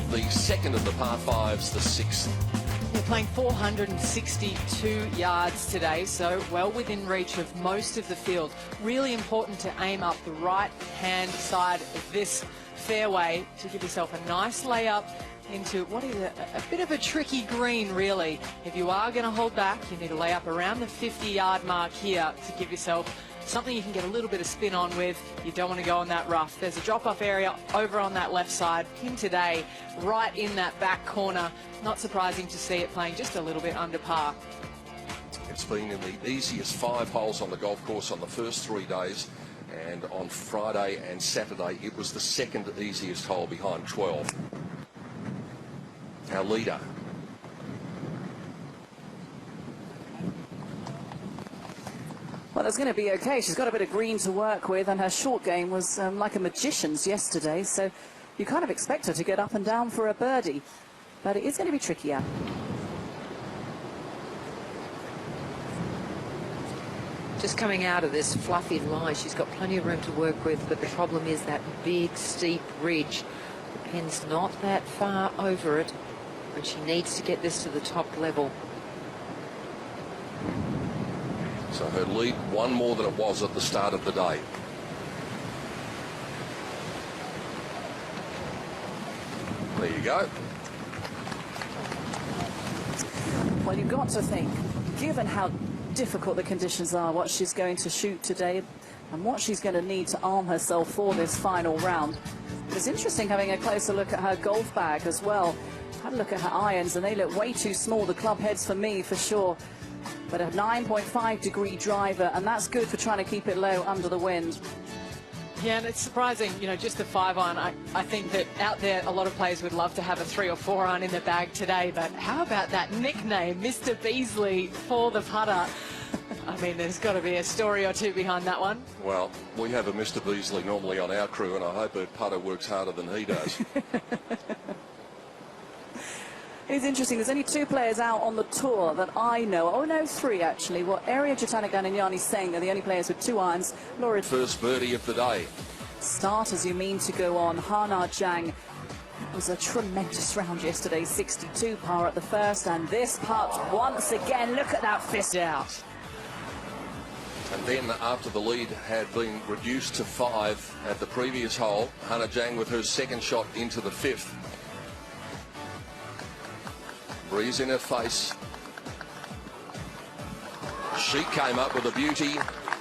the second of the par fives, the sixth. They're playing 462 yards today, so well within reach of most of the field. Really important to aim up the right-hand side of this fairway to give yourself a nice layup into what is a bit of a tricky green, really. If you are going to hold back, you need to lay up around the 50-yard mark here to give yourself something you can get a little bit of spin on with. You don't want to go on that rough. There's a drop-off area over on that left side. Pin today, right in that back corner. Not surprising to see it playing just a little bit under par. It's been in the easiest 5 holes on the golf course on the first 3 days, and on Friday and Saturday it was the second easiest hole behind 12. Our leader. Well, it's going to be okay. She's got a bit of green to work with, and her short game was like a magician's yesterday, so you kind of expect her to get up and down for a birdie. But it is going to be tricky out. Just coming out of this fluffy lie, she's got plenty of room to work with, but the problem is that big, steep ridge. The pin's not that far over it, and she needs to get this to the top level. So her lead one more than it was at the start of the day. There you go. Well, you've got to think, given how difficult the conditions are, what she's going to shoot today and what she's going to need to arm herself for this final round. It's interesting having a closer look at her golf bag as well. Had a look at her irons and they look way too small, the club heads for me for sure. But a 9.5 degree driver, and that's good for trying to keep it low under the wind. Yeah, and it's surprising, you know, just a 5-iron. I think that out there a lot of players would love to have a 3 or 4 iron in the bag today, but how about that nickname, Mr. Beasley, for the putter? I mean, there's got to be a story or two behind that one. Well, we have a Mr. Beasley normally on our crew, and I hope her putter works harder than he does. It's interesting, there's only 2 players out on the tour that I know. Oh no, 3 actually. Well, Ariya Jutanugarn and Yanni Singh are the only players with 2 irons. Laura, First birdie of the day. starters you mean to go on. Hana Jang. It was a tremendous round yesterday, 62 par at the first, and this putt once again, look at that fist out. And then after the lead had been reduced to 5 at the previous hole, Hana Jang with her second shot into the 5th. Breeze in her face. She came up with a beauty.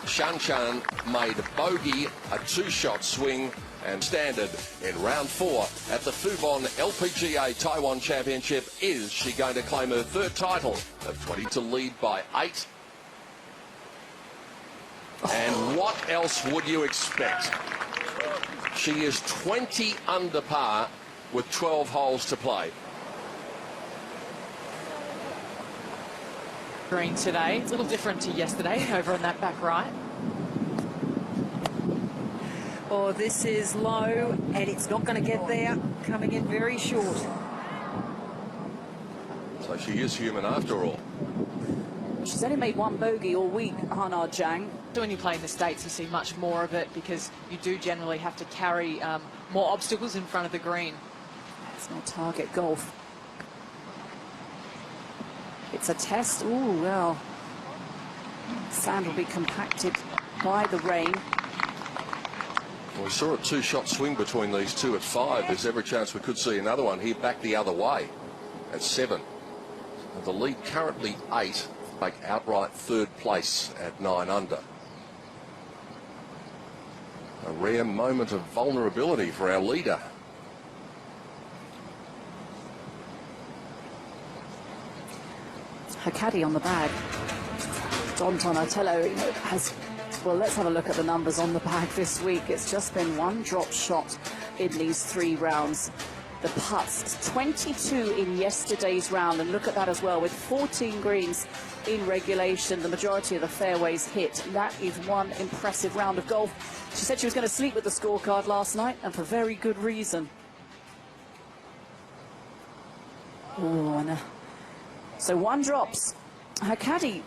Shan Shan made bogey, a 2-shot swing, and standard in round 4 at the Fubon LPGA Taiwan Championship. Is she going to claim her 3rd title of 20 to lead by 8? And what else would you expect? She is 20 under par with 12 holes to play. Green today, it's a little different to yesterday over on that back right. Oh, this is low, and it's not going to get there. Coming in very short. So she is human after all. She's only made 1 bogey all week, Hana Jang. When you play in the States, you see much more of it because you do generally have to carry more obstacles in front of the green. It's not target golf. It's a test. Ooh, well, sand will be compacted by the rain. Well, we saw a 2-shot swing between these 2 at 5. There's every chance we could see another one here back the other way at 7. And the lead currently 8, like outright 3rd place at 9 under. A rare moment of vulnerability for our leader. Her caddy on the bag, Don Donatello, has, well, let's have a look at the numbers on the bag this week. It's just been 1 drop shot in these 3 rounds. The putts, 22 in yesterday's round, and look at that as well, with 14 greens in regulation, the majority of the fairways hit. That is one impressive round of golf. She said she was going to sleep with the scorecard last night, and for very good reason. Oh, no. So 1 drops. Her caddies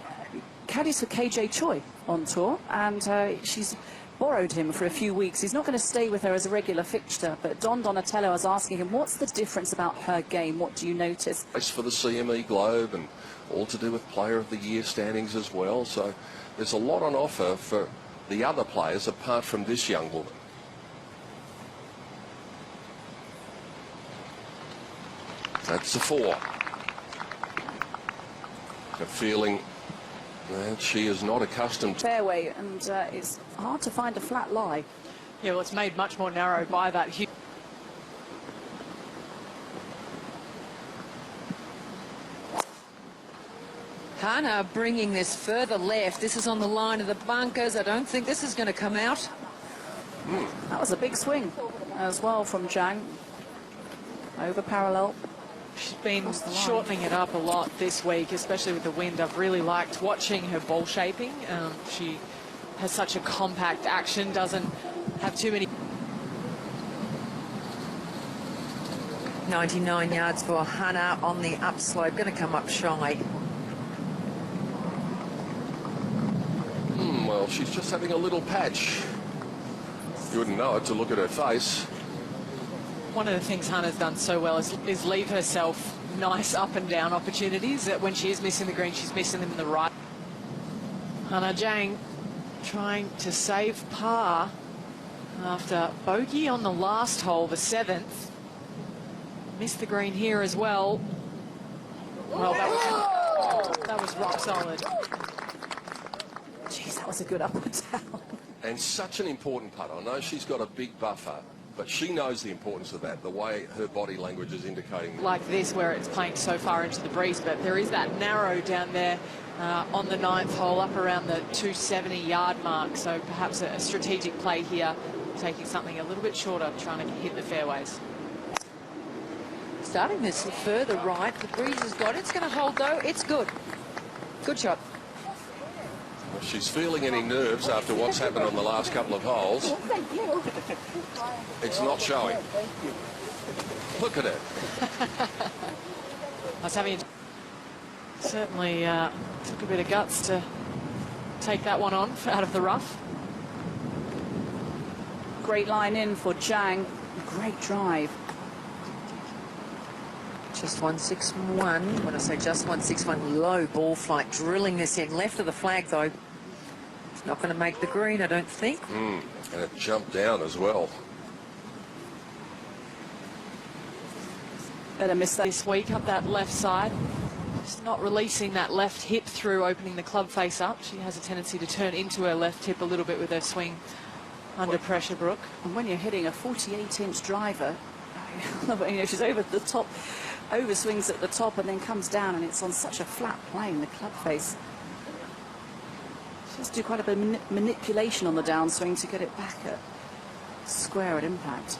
for KJ Choi on tour, and she's borrowed him for a few weeks. He's not going to stay with her as a regular fixture, but Don Donatello is asking him, what's the difference about her game? What do you notice? Race for the CME Globe and all to do with Player of the Year standings as well. So there's a lot on offer for the other players apart from this young woman. That's a 4. A feeling that she is not accustomed to. Fairway, and it's hard to find a flat lie. Yeah, well, it's made much more narrow by that huge. Hannah bringing this further left. This is on the line of the bunkers. I don't think this is going to come out. That was a big swing as well from Jang. Over parallel. She's been shortening it up a lot this week, especially with the wind. I've really liked watching her ball shaping. She has such a compact action, doesn't have too many. 99 yards for Hannah on the upslope. Going to come up shy. Well, she's just having a little patch. You wouldn't know it to look at her face. One of the things Hannah's done so well is leave herself nice up and down opportunities, that when she is missing the green, she's missing them in the right. Hannah Jang trying to save par after bogey on the last hole, the 7th. Missed the green here as well. Well, that was rock solid. Jeez, that was a good up and down. And such an important putt. I know she's got a big buffer, but she knows the importance of that, the way her body language is indicating. Like this, where it's playing so far into the breeze, but there is that narrow down there on the 9th hole, up around the 270-yard mark. So perhaps a strategic play here, taking something a little bit shorter, trying to hit the fairways. Starting this further right. The breeze has got it. It's going to hold, though. It's good. Good shot. If she's feeling any nerves after what's happened on the last couple of holes, it's not showing. Look at it. I was having certainly took a bit of guts to take that one on out of the rough. Great line in for Jang. Great drive. Just 161. When I say just 161, low ball flight, drilling this in. Left of the flag, though. It's not going to make the green, I don't think. And it jumped down as well. Better miss that. This week up that left side, just not releasing that left hip through opening the club face up. She has a tendency to turn into her left hip a little bit with her swing under pressure, Brooke. And when you're hitting a 48-inch driver, you know, she's over the top, over swings at the top and then comes down, and it's on such a flat plane, the club face. She has to do quite a bit of manipulation on the downswing to get it back at square at impact.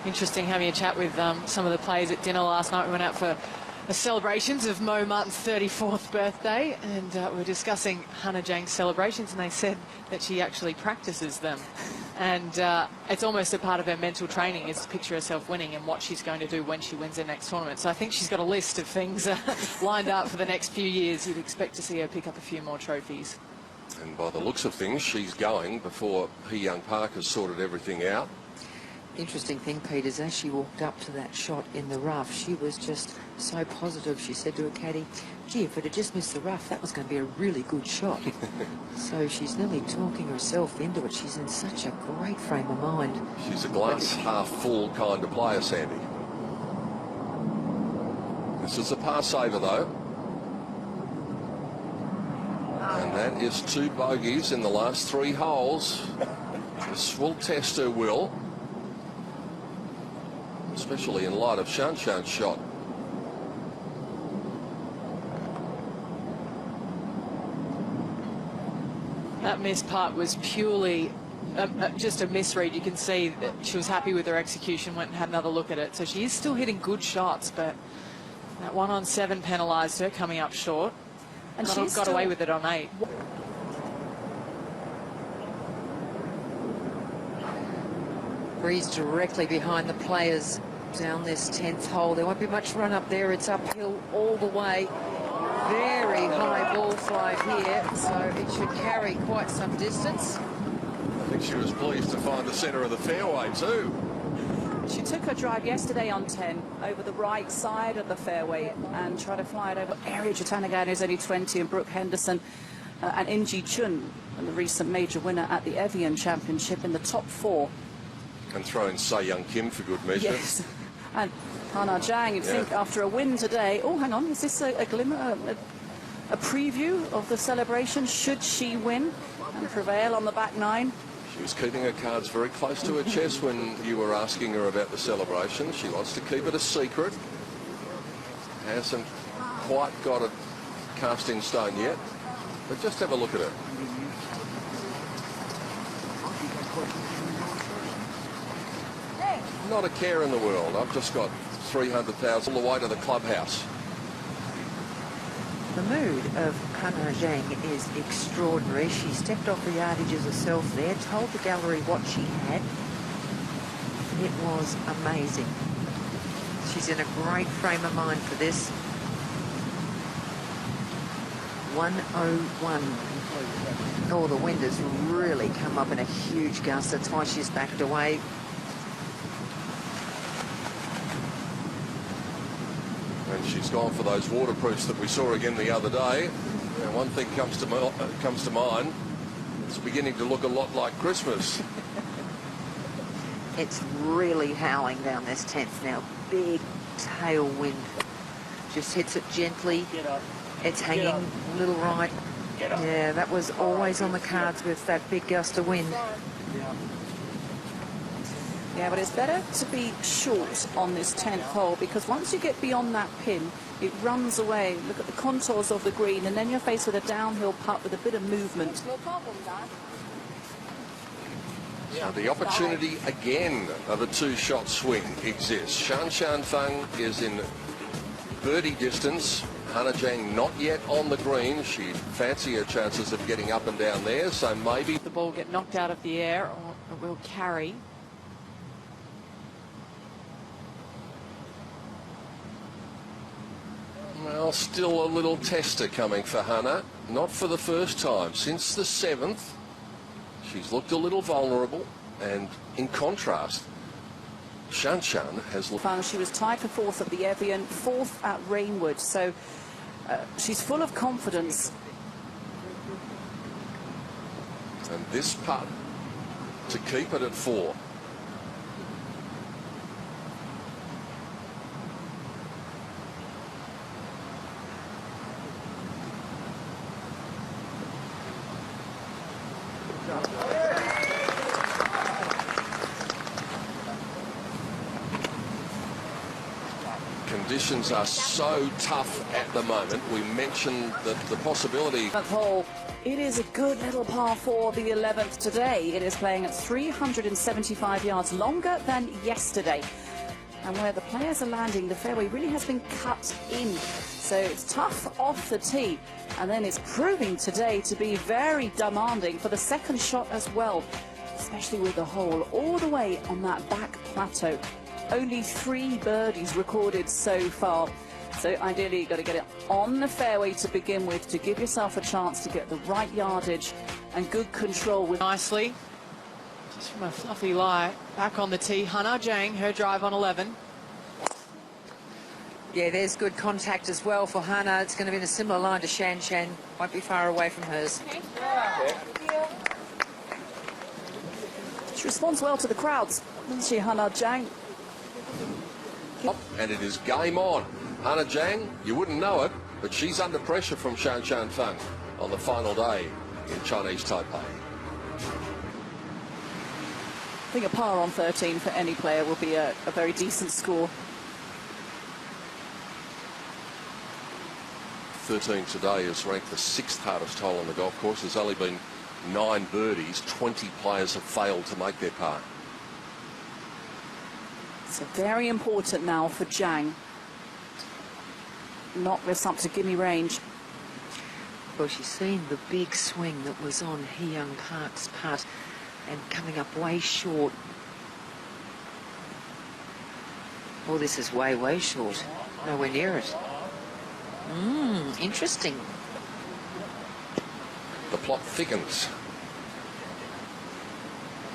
Interesting having a chat with some of the players at dinner last night. We went out for celebrations of Mo Martin's 34th birthday, and we were discussing Hannah Jang's celebrations, and they said that she actually practices them. And it's almost a part of her mental training is to picture herself winning and what she's going to do when she wins her next tournament. So I think she's got a list of things lined up for the next few years. You'd expect to see her pick up a few more trophies. And by the looks of things, she's going before He Young Park has sorted everything out. Interesting thing, Pete, is as she walked up to that shot in the rough, she was just so positive. She said to her caddy, gee, if it had just missed the rough, that was going to be a really good shot. So she's nearly talking herself into it. She's in such a great frame of mind. She's a glass half full kind of player, Sandy. This is a par saver, though. And that is 2 bogeys in the last 3 holes. This will test her will, especially in light of Shan Shan's shot. That missed putt was purely just a misread. You can see that she was happy with her execution, went and had another look at it. So she is still hitting good shots, but that 1 on 7 penalised her, coming up short. And she got away with it on 8. Breeze directly behind the players down this 10th hole. There won't be much run up there. It's uphill all the way. very high ball flight here, so it should carry quite some distance. I think she was pleased to find the centre of the fairway too. She took her drive yesterday on 10 over the right side of the fairway and tried to fly it over Area Jatanagan, who's only 20, and Brooke Henderson and Inji Chun, and the recent major winner at the Evian Championship, in the top 4. And throw in Se Young Kim for good measure. Yes, and Hana Jang, you'd think after a win today, oh, hang on, is this a glimmer, a preview of the celebration? Should she win and prevail on the back 9? She was keeping her cards very close to her chest when you were asking her about the celebration. She wants to keep it a secret. Hasn't quite got it cast in stone yet. But just have a look at her. Not a care in the world. I've just got 300,000 all the way to the clubhouse. The mood of Hana Jang is extraordinary. She stepped off the yardages herself there, told the gallery what she had. It was amazing. She's in a great frame of mind for this. 101. Oh, the wind has really come up in a huge gust. That's why she's backed away. And she's gone for those waterproofs that we saw again the other day. And one thing comes to mind. It's beginning to look a lot like Christmas. It's really howling down this 10th now. Big tailwind. Just hits it gently. It's hanging a little right. Yeah, that was always on the cards with that big gust of wind. Yeah, but it's better to be short on this 10th hole, because once you get beyond that pin, it runs away. Look at the contours of the green, and then you're faced with a downhill putt with a bit of movement. No problem, Dad. So the opportunity again of a two-shot swing exists. Shan Fang is in birdie distance. Hana Jang not yet on the green. She'd fancy her chances of getting up and down there, so maybe The ball get knocked out of the air, or it will carry. Well, still a little tester coming for Hana. Not for the first time. Since the 7th, she's looked a little vulnerable. And in contrast, Shan has looked... She was tied for 4th at the Evian, 4th at Rainwood. So she's full of confidence. And this putt to keep it at 4. Conditions are so tough at the moment. We mentioned that the possibility... Hole. It is a good little par 4, the 11th today. It is playing at 375 yards, longer than yesterday. And where the players are landing, the fairway really has been cut in. So it's tough off the tee. And then it's proving today to be very demanding for the second shot as well, especially with the hole all the way on that back plateau. Only 3 birdies recorded so far. So ideally you've got to get it on the fairway to begin with to give yourself a chance to get the right yardage and good control with... Nicely. Just from a fluffy lie. Back on the tee. Hana Jang, her drive on 11. Yeah, there's good contact as well for Hana. It's going to be in a similar line to Shan. Won't be far away from hers. She responds well to the crowds, doesn't she, Hana Jang? And it is game on. Hana Jang, you wouldn't know it, but she's under pressure from Shan Fang on the final day in Chinese Taipei. I think a par on 13 for any player will be a very decent score. 13 today is ranked the 6th hardest hole on the golf course. There's only been 9 birdies. 20 players have failed to make their par. So very important now for Jang. Knock this up to gimme range. Well, she's seen the big swing that was on Hee Young Park's putt and coming up way short. Oh, this is way, way short. Nowhere near it. Interesting. The plot thickens.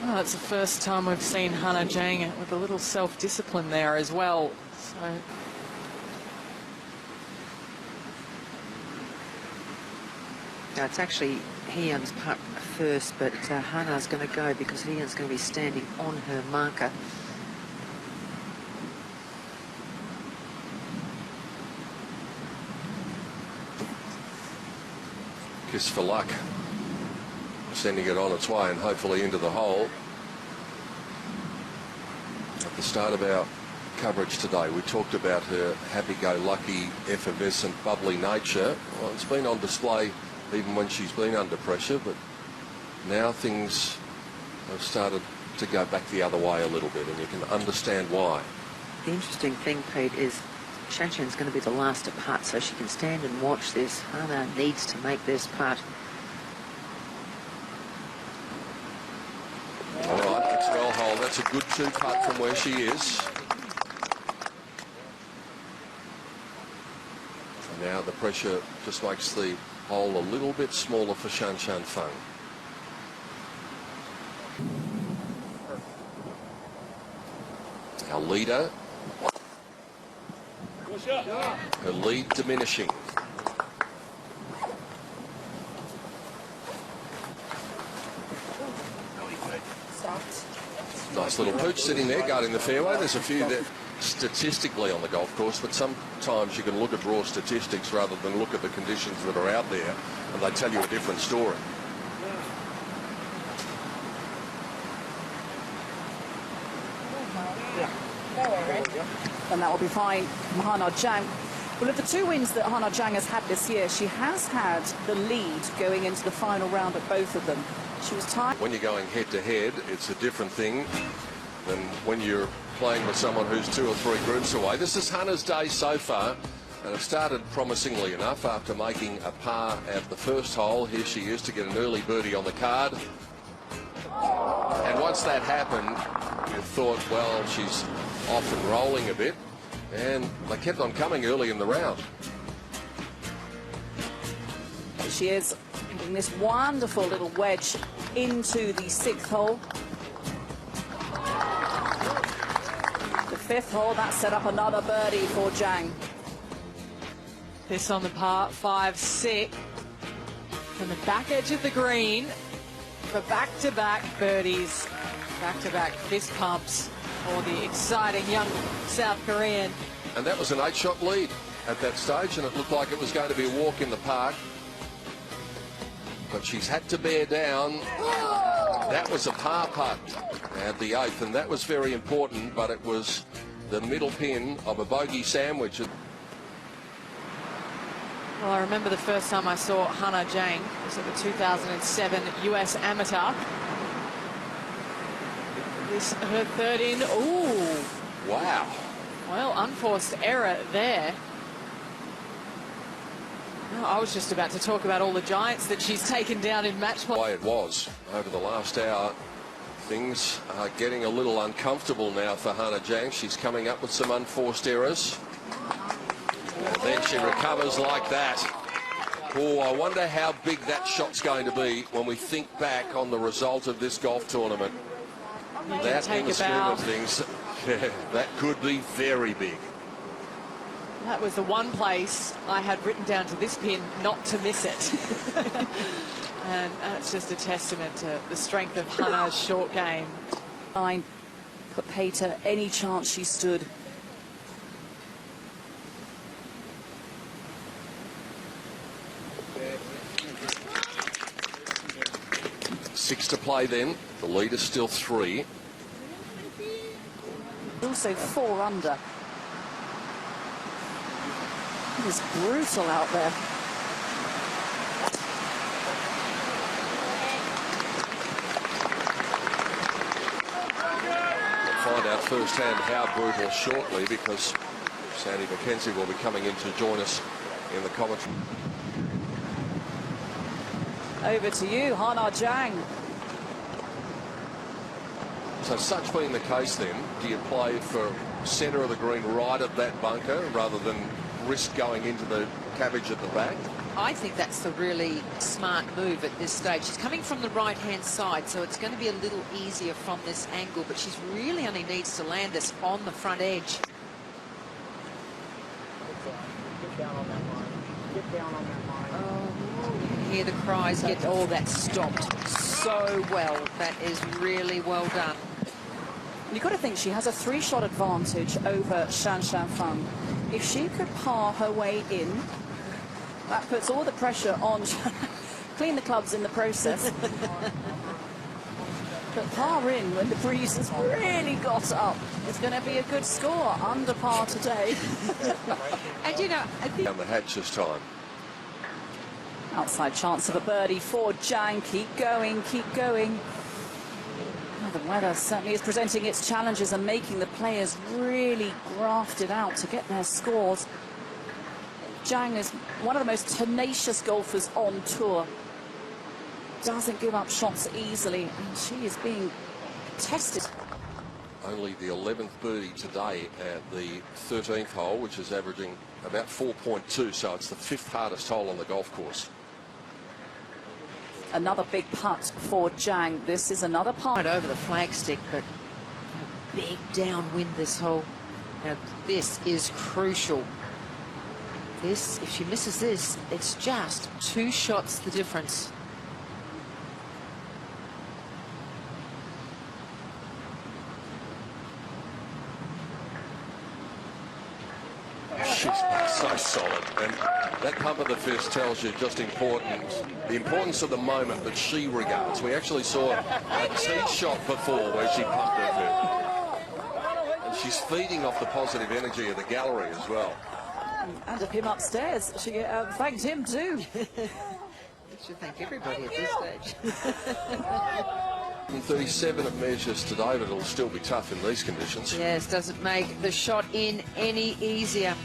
Well, it's the first time we've seen Hannah Jang with a little self-discipline there as well. So now it's actually Hyun's putt first, but Hannah's going to go because Hyun's going to be standing on her marker. Kiss for luck. Sending it on its way and hopefully into the hole. At the start of our coverage today, we talked about her happy-go-lucky, effervescent, bubbly nature. Well, it's been on display even when she's been under pressure, but now things have started to go back the other way a little bit, and you can understand why. The interesting thing, Pete, is Shanshan's going to be the last to putt, so she can stand and watch this. Hannah needs to make this putt. All right, it's well hole. That's a good two-putt from where she is. And now the pressure just makes the hole a little bit smaller for Shan Feng. Our leader. Her lead diminishing. Nice little pooch sitting there guarding the fairway. There's a few that statistically on the golf course, but sometimes you can look at raw statistics rather than look at the conditions that are out there, and they tell you a different story. And that will be fine from Hannah Jang. Well, of the two wins that Hannah Jang has had this year, she has had the lead going into the final round at both of them. She was tied. When you're going head-to-head, it's a different thing than when you're playing with someone who's 2 or 3 groups away. This is Hannah's day so far, and it started promisingly enough after making a par at the first hole. Here she is to get an early birdie on the card. And once that happened, you thought, well, she's off and rolling a bit, and they kept on coming early in the round. There she is, hitting this wonderful little wedge into the 6th hole. The 5th hole, that set up another birdie for Jang. this on the par 5-6 from the back edge of the green for back-to-back birdies, back-to-back fist pumps for the exciting young South Korean. And that was an 8-shot lead at that stage, and it looked like it was going to be a walk in the park. But she's had to bear down. That was a par putt at the 8th, and that was very important, but it was the middle pin of a bogey sandwich. Well, I remember the first time I saw Hannah Jang was at the 2007 US Amateur. This her third in. Ooh. Wow. Well, unforced error there. Well, I was just about to talk about all the giants that she's taken down in match play. The way it was over the last hour, things are getting a little uncomfortable now for Hannah Jang. She's coming up with some unforced errors. And then she recovers like that. Oh, I wonder how big that shot's going to be when we think back on the result of this golf tournament. That, in the scheme of things, that could be very big. That was the one place I had written down to this pin not to miss it. And that's just a testament to the strength of Hannah's short game. Line put Pater any chance she stood. Six to play then. The lead is still 3. Also 4 under. It is brutal out there. We'll find out firsthand how brutal shortly, because Sandy McKenzie will be coming in to join us in the commentary. Over to you, Hannah Jang. So such being the case then, do you play for centre of the green right at that bunker rather than risk going into the cabbage at the back. I think that's the really smart move at this stage. She's coming from the right-hand side, so it's going to be a little easier from this angle, but she's really only needs to land this on the front edge. Get down on that line. Get down on that line. Oh, you can hear the cries. Get all that stopped so well. That is really well done. You've got to think she has a 3-shot advantage over Shan Fan. If she could par her way in, that puts all the pressure on. Clean the clubs in the process. But par in when the breeze has really got up. It's going to be a good score. Under par today. And you know, I think Down the hatch this time. Outside chance of a birdie for Jang. Keep going, keep going. Well, the weather certainly is presenting its challenges and making the players really graft it out to get their scores. Jang is one of the most tenacious golfers on tour. Doesn't give up shots easily, and she is being tested. Only the 11th birdie today at the 13th hole, which is averaging about 4.2, so it's the 5th hardest hole on the golf course. Another big putt for Jang. This is another par. over the flagstick, but a big downwind this hole. Now this is crucial. This, if she misses this, it's just 2 shots the difference. She's so solid, and that pump of the fist tells you just the importance of the moment that she regards. We actually saw a tee shot before where she pumped her fist, and she's feeding off the positive energy of the gallery as well. And of him upstairs. She thanked him too. You should thank everybody at this stage. 37 it measures today, but it'll still be tough in these conditions. Yes, doesn't make the shot in any easier.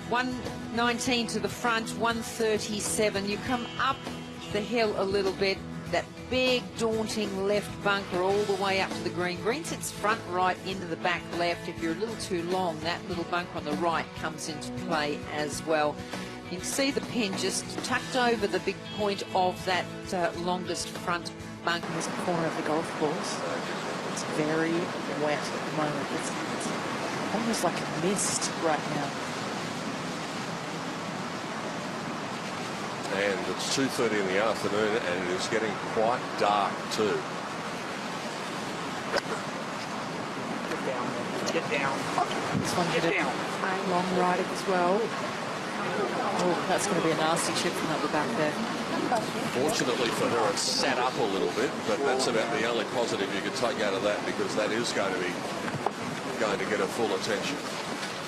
119 to the front, 137. You come up the hill a little bit. That big, daunting left bunker all the way up to the green. Green sits front right into the back left. If you're a little too long, that little bunker on the right comes into play as well. You can see the pin just tucked over the big point of that longest front bunker. Here's the corner of the golf course. It's very wet at the moment. It's almost like a mist right now. And it's 2:30 in the afternoon, and it is getting quite dark too. Get down. Get down. This one hit Get it down. long right as well. Oh, that's going to be a nasty chip from up the back there. Fortunately for her, it's sat up a little bit, but that's about the only positive you could take out of that, because that is going to get her full attention.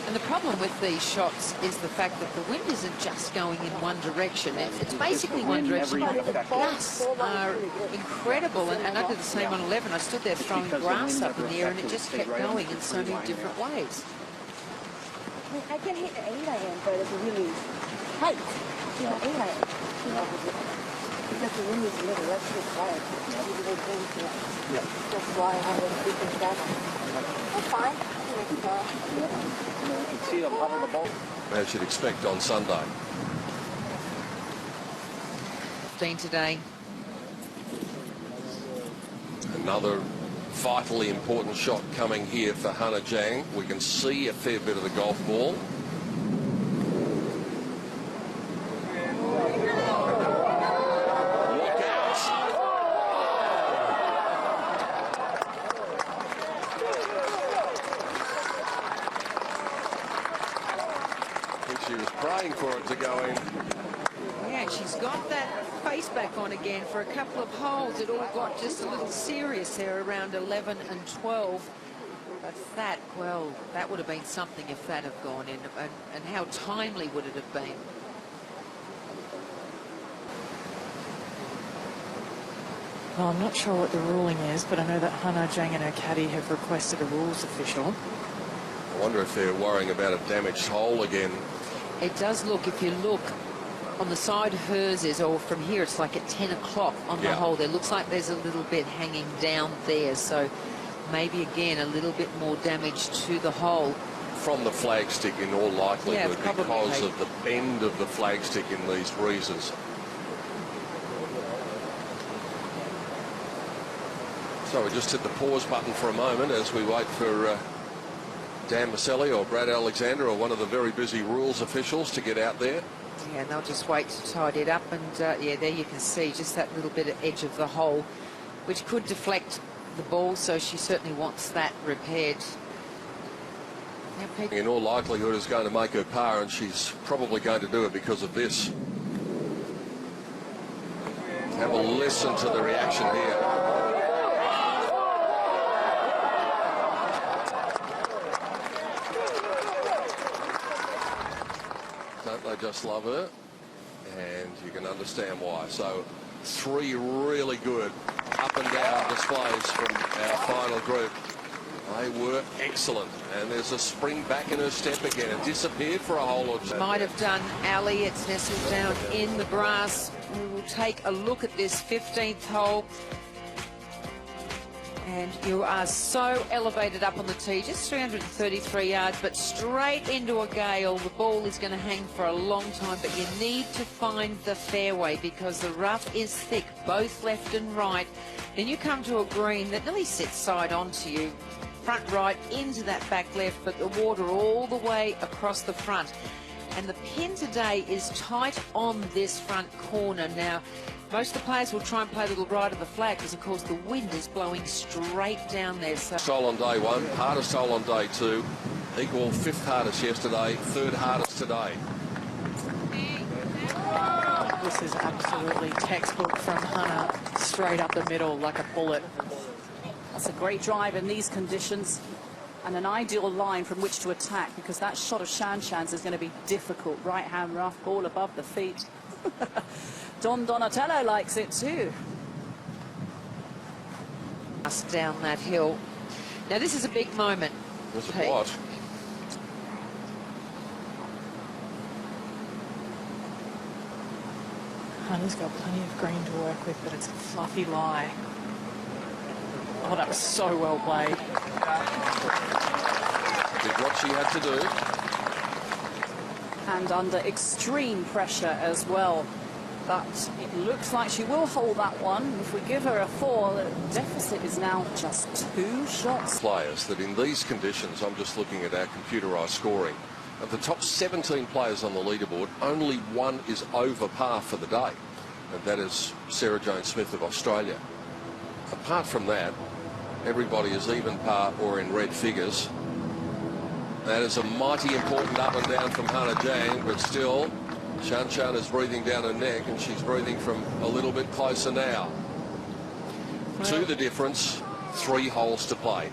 And the problem with these shots is the fact that the wind isn't just going in one direction. It's basically one direction, but the gusts are incredible. And I did the same on 11. I stood there throwing grass up in the air, and it just kept going in so many different ways. I can hit the 8 iron, but it's really tight. You know, 8 iron. You know, because the wind is a little less quiet. Yeah. That's why I have a different back. That's fine. You can see them puddle the ball. As you'd expect on Sunday. 15 today. Another vitally important shot coming here for Hannah Jang. We can see a fair bit of the golf ball. Look out! I think she was praying for it to go in. Yeah, she's got that face back on again for a couple of holes. It all got just a little serious there around 11 and 12. But that, well, that would have been something if that had gone in. And how timely would it have been? Well, I'm not sure what the ruling is, but I know that Hannah Jang and her caddy have requested a rules official. I wonder if they're worrying about a damaged hole again. It does look, if you look on the side hers is, or from here, it's like at 10 o'clock on the hole there. Looks like there's a little bit hanging down there. So maybe, again, a little bit more damage to the hole. from the flagstick in all likelihood, Yeah, probably. because of the bend of the flagstick in these breezes. So we just hit the pause button for a moment as we wait for Dan Maselli or Brad Alexander or one of the very busy rules officials to get out there. Yeah, and they'll just wait to tidy it up. And yeah, there you can see just that little bit of edge of the hole, which could deflect the ball, so she certainly wants that repaired. In all likelihood is going to make her par, and she's probably going to do it because of this. Have a listen to the reaction here. Don't they just love her? And you can understand why. So 3 really good up and down displays from our final group. They were excellent, and there's a spring back in her step again. It disappeared for a hole or two. Might have done Ali. It's nestled down in the grass. We will take a look at this 15th hole. And you are so elevated up on the tee, just 333 yards, but straight into a gale. The ball is going to hang for a long time, but you need to find the fairway because the rough is thick, both left and right. Then you come to a green that nearly sits side onto you, front right into that back left, but the water all the way across the front. And the pin today is tight on this front corner. Now, most of the players will try and play a little right of the flag because, of course, the wind is blowing straight down there. So hole on day 1, hardest hole on day 2, equal 5th hardest yesterday, 3rd hardest today. This is absolutely textbook from Hannah, straight up the middle like a bullet. That's a great drive in these conditions and an ideal line from which to attack, because that shot of Shan Shan's is going to be difficult. Right hand rough, ball above the feet. Don Donatello likes it too. down that hill. Now this is a big moment. Yes, it was. Hannah's got plenty of green to work with, but it's a fluffy lie. Oh, that was so well played. Did what she had to do. And under extreme pressure as well. But it looks like she will hold that one. If we give her a 4, the deficit is now just 2 shots. Players that in these conditions, I'm just looking at our computerised scoring, of the top 17 players on the leaderboard, only 1 is over par for the day, and that is Sarah Jane Smith of Australia. Apart from that, everybody is even par or in red figures. That is a mighty important up and down from Hannah Jang, but still, Shan Shan is breathing down her neck, and she's breathing from a little bit closer now. Well, To the difference, 3 holes to play.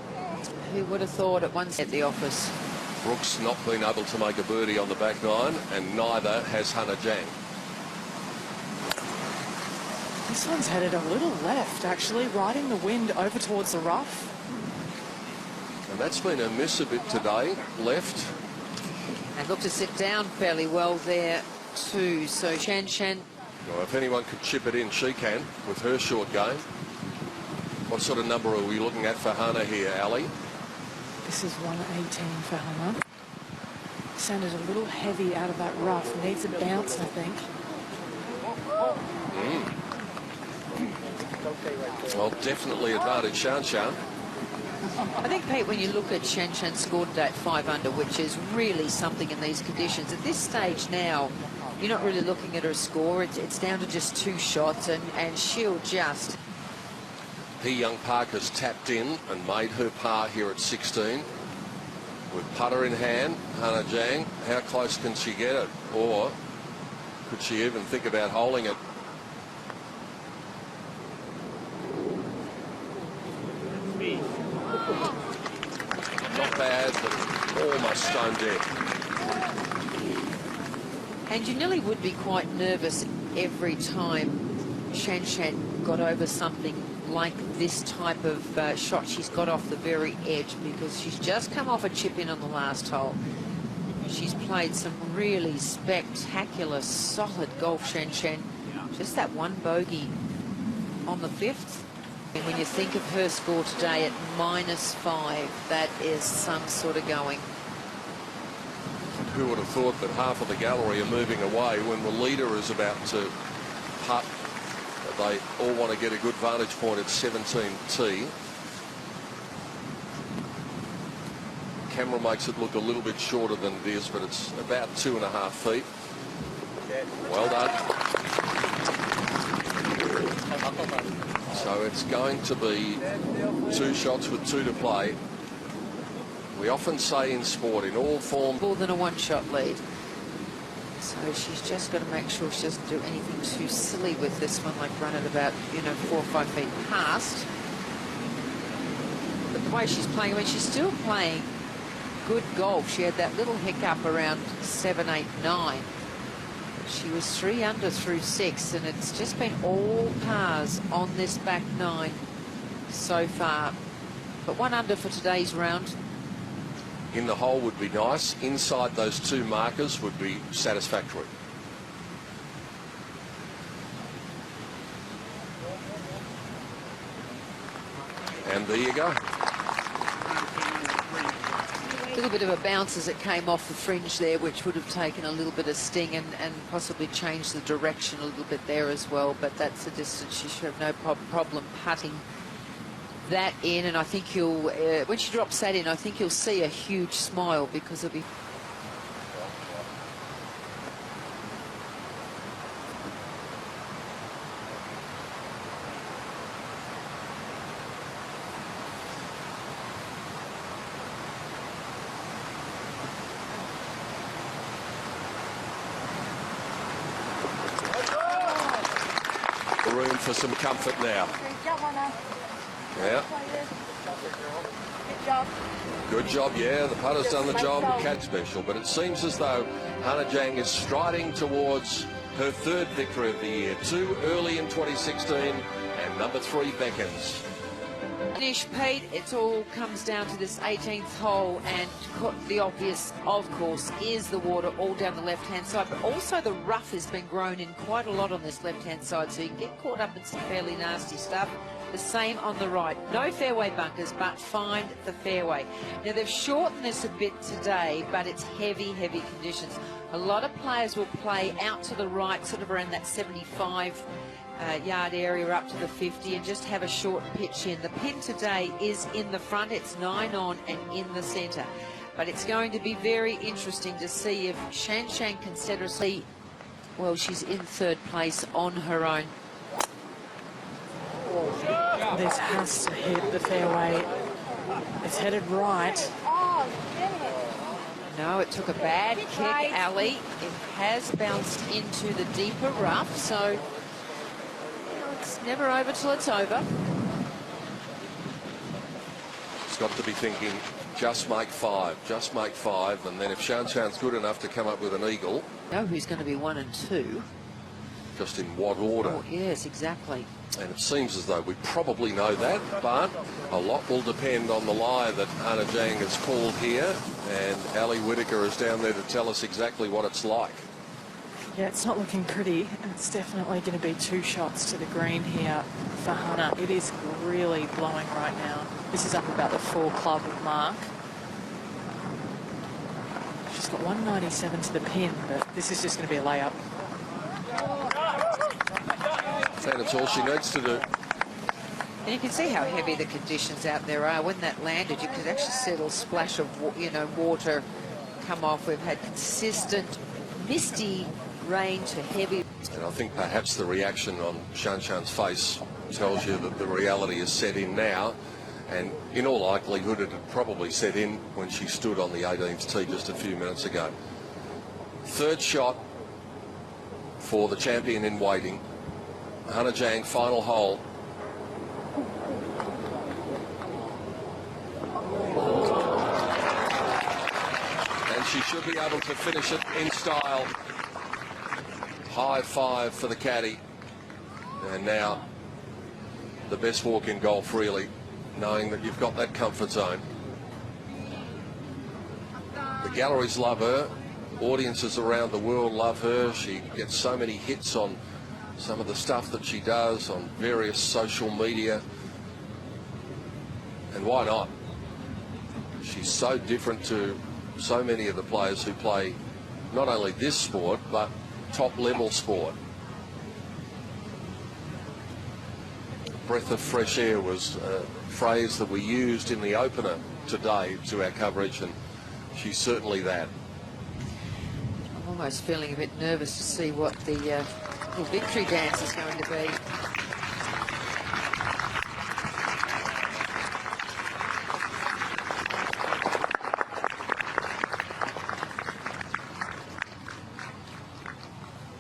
Who would have thought at once at the office? Brooks not been able to make a birdie on the back 9, and neither has Hannah Jang. This one's headed a little left, actually, riding the wind over towards the rough. And that's been a miss a bit today, left. And look to sit down fairly well there too. So Shan Shan. Well, if anyone could chip it in, she can, with her short game. What sort of number are we looking at for Hannah here, Ali? This is 118 for Hannah. Sounded a little heavy out of that rough. Needs a bounce, I think. Well, definitely advantage Shan Shan. I think, Pete, when you look at Shan Shan scored at 5 under, which is really something in these conditions, at this stage now, you're not really looking at her score. It's down to just 2 shots, and she'll just... P. Young Park has tapped in and made her par here at 16. With putter in hand, Hannah Jang, how close can she get it? Or could she even think about holding it? Not bad, but almost stone dead. And you nearly would be quite nervous every time Shan Shan got over something like this type of shot she's got off the very edge, because she's just come off a chip in on the last hole. She's played some really spectacular, solid golf, Shan Shan. Just that 1 bogey on the 5th. And when you think of her score today at -5, that is some sort of going. Who would have thought that half of the gallery are moving away when the leader is about to putt? They all want to get a good vantage point at 17T. Camera makes it look a little bit shorter than it is, but it's about 2.5 feet. Well done. So it's going to be 2 shots with 2 to play. We often say in sport, in all form, more than a 1-shot lead. So she's just got to make sure she doesn't do anything too silly with this one, like run it about, 4 or 5 feet past. But the way she's playing, I mean, she's still playing good golf. She had that little hiccup around 7, 8, 9. She was 3 under through 6, and it's just been all pars on this back 9 so far. But 1 under for today's round. in the hole would be nice. Inside those 2 markers would be satisfactory. And there you go. A little bit of a bounce as it came off the fringe there, which would have taken a little bit of sting and possibly changed the direction a little bit there as well. But that's a distance she should have no problem putting that in. And I think you'll, when she drops that in, I think you'll see a huge smile, because it'll be... Room for some comfort now. Yeah. Good job, yeah. The putter's done the job. Catch special. But it seems as though Hannah Jang is striding towards her 3rd victory of the year. 2 early in 2016, and number 3 beckons. Finish, Pete. It all comes down to this 18th hole, and the obvious, of course, is the water all down the left-hand side, but also the rough has been grown in quite a lot on this left-hand side, so you can get caught up in some fairly nasty stuff. The same on the right. No fairway bunkers, but find the fairway. Now, they've shortened this a bit today, but it's heavy, heavy conditions. A lot of players will play out to the right, sort of around that 75 yard area up to the 50, and just have a short pitch in. The pin today is in the front. It's 9 on and in the centre. But it's going to be very interesting to see if Shan can seriously, well, she's in 3rd place on her own. This has to hit the fairway. It's headed right. No, it took a bad kick, Ali. It has bounced into the deeper rough, so it's never over till it's over. She's got to be thinking, just make 5, just make 5, and then if Shanshan's good enough to come up with an eagle. Know who's going to be 1 and 2. Just in what order? Oh, yes, exactly. And it seems as though we probably know that, but a lot will depend on the lie that Hannah Jang has called here, and Ali Whitaker is down there to tell us exactly what it's like. Yeah, it's not looking pretty, and it's definitely going to be 2 shots to the green here for Hannah. It is really blowing right now. This is up about the 4 club mark. She's got 197 to the pin, but this is just going to be a layup. And it's all she needs to do. And you can see how heavy the conditions out there are. When that landed, you could actually see a little splash of, water come off. We've had consistent, misty rain to heavy. And I think perhaps the reaction on Shanshan's face tells you that the reality is set in now. And in all likelihood, it had probably set in when she stood on the 18th tee just a few minutes ago. 3rd shot for the champion in waiting. Hannah Jang, final hole. And she should be able to finish it in style. High 5 for the caddy. And now the best walk in golf, really, knowing that you've got that comfort zone. The galleries love her. Audiences around the world love her. She gets so many hits on some of the stuff that she does on various social media. And why not? She's so different to so many of the players who play not only this sport, but top-level sport. Breath of fresh air was a phrase that we used in the opener today to our coverage, and she's certainly that. I'm almost feeling a bit nervous to see what the little victory dance is going to be.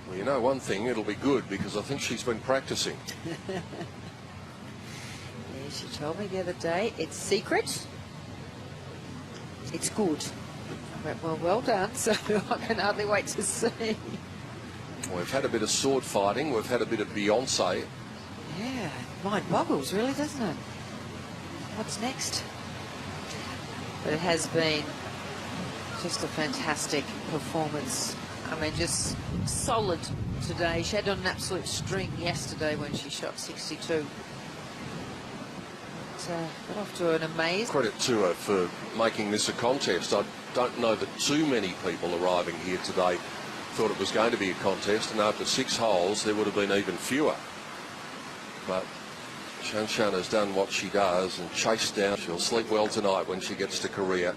Well, you know one thing, it'll be good because I think she's been practicing. Yeah, she told me the other day, it's secret, it's good. I went, well done, so I can hardly wait to see. We've had a bit of sword fighting, we've had a bit of Beyonce. Yeah, mind boggles really, doesn't it? What's next? But it has been just a fantastic performance. I mean, just solid today. She had on an absolute string yesterday when she shot 62. Got off to an amazing... Credit to her for making this a contest. I don't know that too many people arriving here today thought it was going to be a contest, and after 6 holes there would have been even fewer. But Shan Shan has done what she does and chased down. She'll sleep well tonight when she gets to Korea.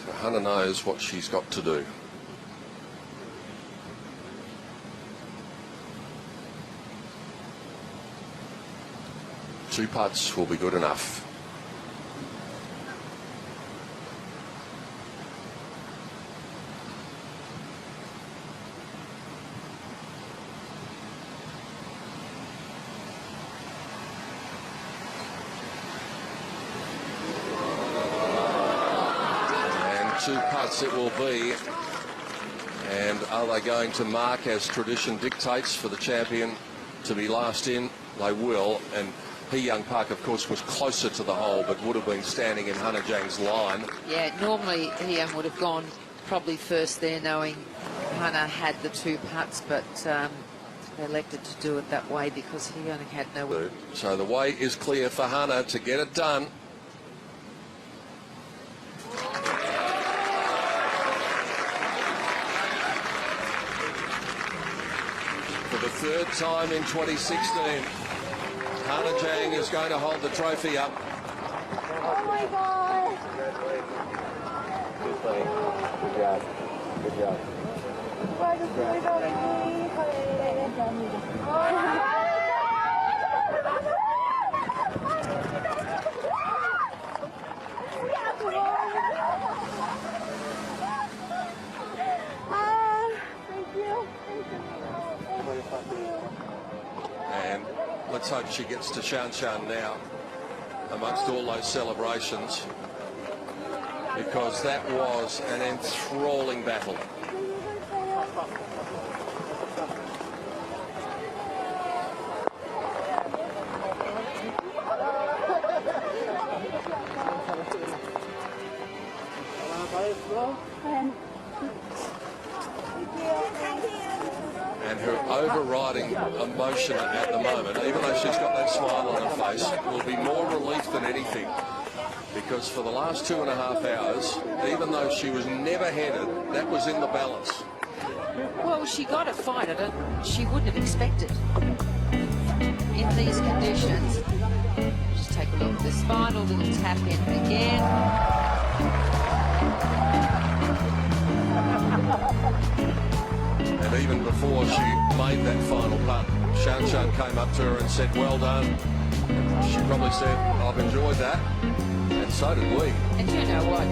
So Hannah knows what she's got to do. Two putts will be good enough. And 2 putts it will be. And are they going to mark, as tradition dictates, for the champion to be last in? They will. And Hee Young Park, of course, was closer to the hole, but would have been standing in Hannah Jang's line. Yeah, normally Hee Young would have gone probably first there, knowing Hannah had the 2 putts, but they elected to do it that way because Hee Young had no... So the way is clear for Hannah to get it done. For the 3rd time in 2016. Hannah Jang is going to hold the trophy up. Oh my God! Good play. Good job. Good job. And let's hope she gets to Shan Shan now amongst all those celebrations, because that was an enthralling battle. And her overriding emotion at the moment, even though she's got that smile on her face, will be more relief than anything. Because for the last 2.5 hours, even though she was never headed, that was in the balance. Well, she got a fight. She wouldn't have expected in these conditions. Just take a look at this final little tap in again. And even before she made that final putt, Shan Shan came up to her and said, well done. She probably said, I've enjoyed that. And so did we. And you know what?